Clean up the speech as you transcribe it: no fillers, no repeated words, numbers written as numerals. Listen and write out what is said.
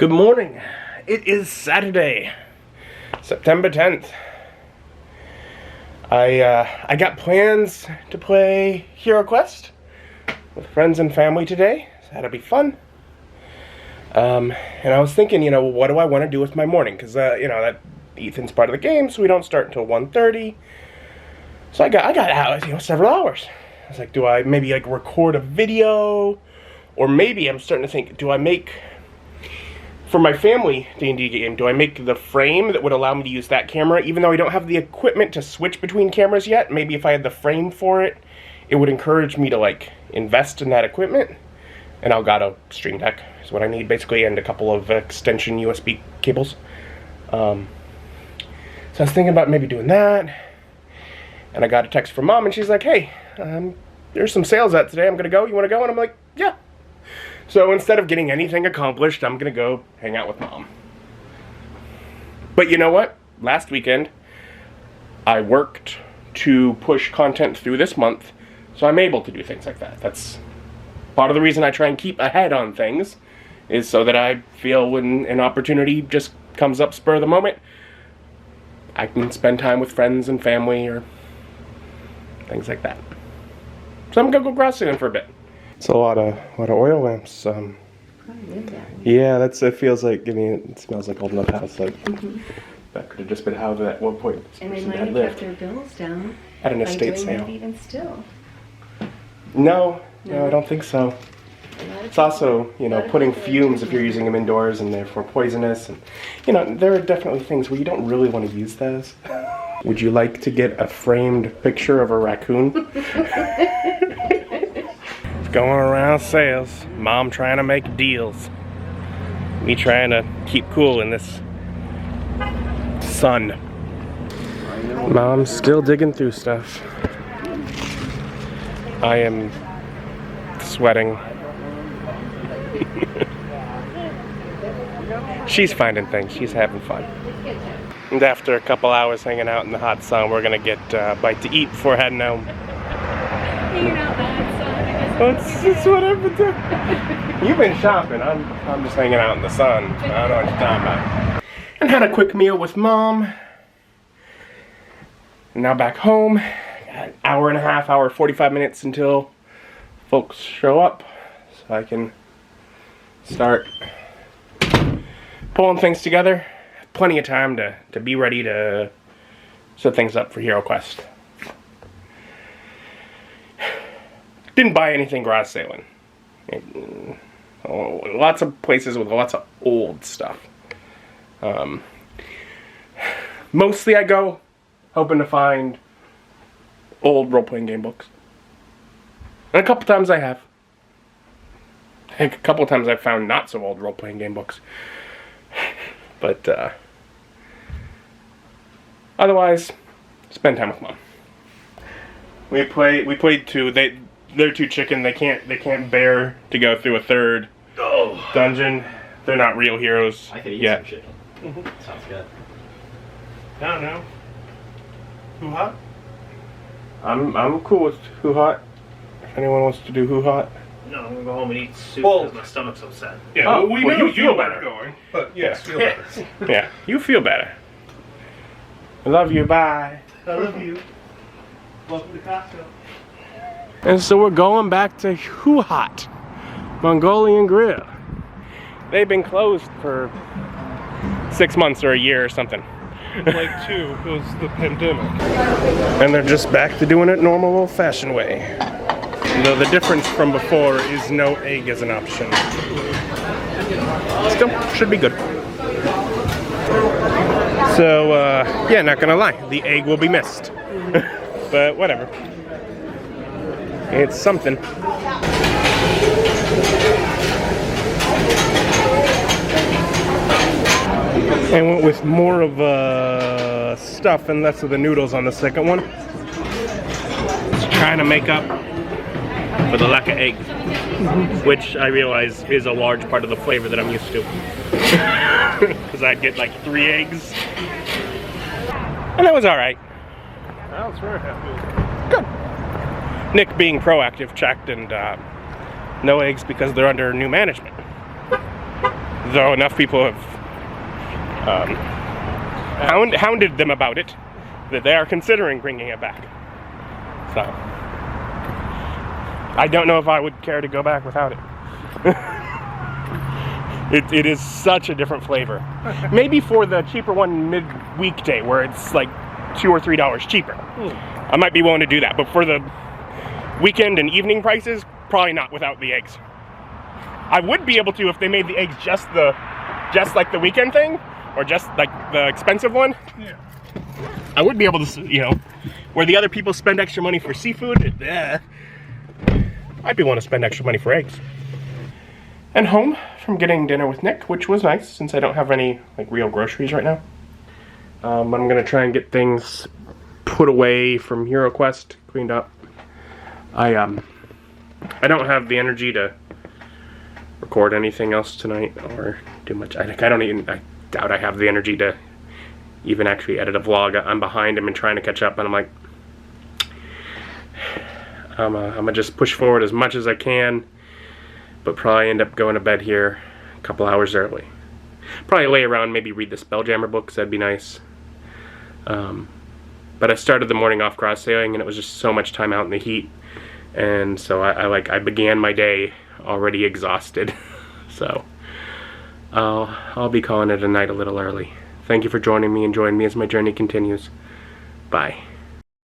Good morning. It is Saturday, September 10th. I got plans to play HeroQuest with friends and family today, so that'll be fun. And I was thinking, what do I want to do with my morning? Because, that Ethan's part of the game, so we don't start until 1:30. So I got hours, several hours. I was like, do I maybe record a video? Or maybe I'm starting to think, do I make, for my family D&D game, do I make the frame that would allow me to use that camera, even though I don't have the equipment to switch between cameras yet? Maybe if I had the frame for it, it would encourage me to invest in that equipment. And Elgato Stream Deck is what I need basically, and a couple of extension USB cables. So I was thinking about maybe doing that. And I got a text from Mom, and she's like, hey, there's some sales out today. I'm going to go. You want to go? And I'm like, yeah. So instead of getting anything accomplished, I'm going to go hang out with Mom. But you know what? Last weekend, I worked to push content through this month, so I'm able to do things like that. That's part of the reason I try and keep ahead on things, is so that I feel when an opportunity just comes up spur of the moment, I can spend time with friends and family or things like that. So I'm going to go grass sitting for a bit. It's a lot of oil lamps. Yeah, it feels like, it smells like old enough house. That could have just been how at one point and they might have kept their bills down at an estate sale. That even still. No, I don't think so. It's also, putting fumes if you're using them indoors and therefore poisonous. And, there are definitely things where you don't really want to use those. Would you like to get a framed picture of a raccoon? Going around sales, Mom trying to make deals, me trying to keep cool in this sun. Mom's still digging through stuff. I am sweating. She's finding things, she's having fun. And after a couple hours hanging out in the hot sun, we're gonna get a bite to eat before heading home. Hanging out in the hot sun. That's what I've been doing. You've been shopping. I'm just hanging out in the sun. I don't know what you're talking about. And had a quick meal with Mom. And now back home. Got an hour and a half, 45 minutes until folks show up. So I can start pulling things together. Plenty of time to be ready to set things up for HeroQuest. Didn't buy anything garage sailing. Lots of places with lots of old stuff. Mostly I go hoping to find old role-playing game books. And a couple times I have. I think a couple times I've found not so old role-playing game books. But otherwise, spend time with Mom. We played two. They're too chicken. They can't bear to go through a third dungeon. They're not real heroes. I could eat some chicken. Sounds good. I don't know. HuHot? I'm cool with HuHot. If anyone wants to do HuHot. No, I'm gonna go home and eat soup because my stomach's upset. Yeah, we know you feel better. Going, but yes, feel better. Yeah, you feel better. I love you. Bye. I love you. Welcome to Costco. And so we're going back to HuHot, Mongolian Grill. They've been closed for 6 months or a year or something. Like 2 was the pandemic. And they're just back to doing it normal old-fashioned way. Though the difference from before is no egg as an option. Still, should be good. So, yeah, not gonna lie, the egg will be missed. But whatever. It's something. And went with more of stuff and less of the noodles on the second one. Just trying to make up for the lack of egg, which I realize is a large part of the flavor that I'm used to. Because I'd get 3 eggs. And that was alright. I was very happy. Good. Nick, being proactive, checked, and no eggs because they're under new management. Though enough people have hounded them about it that they are considering bringing it back. So I don't know if I would care to go back without it. It is such a different flavor. Maybe for the cheaper one mid-weekday where it's like $2 or $3 cheaper. I might be willing to do that, but for the weekend and evening prices, probably not without the eggs. I would be able to if they made the eggs just like the weekend thing, or just like the expensive one. Yeah. I would be able to, you know, where the other people spend extra money for seafood, I'd be willing to spend extra money for eggs. And home from getting dinner with Nick, which was nice since I don't have any like real groceries right now. I'm gonna try and get things put away from HeroQuest, cleaned up. I don't have the energy to record anything else tonight or do much. I doubt I have the energy to even actually edit a vlog. I'm behind. I've been trying to catch up, and I'm like, I'm gonna just push forward as much as I can, but probably end up going to bed here a couple hours early. Probably lay around, maybe read the Spelljammer book, 'cause that'd be nice. But I started the morning off cross sailing, and it was just so much time out in the heat, and so I began my day already exhausted. So I'll be calling it a night a little early. Thank you for joining me, and join me as my journey continues. Bye.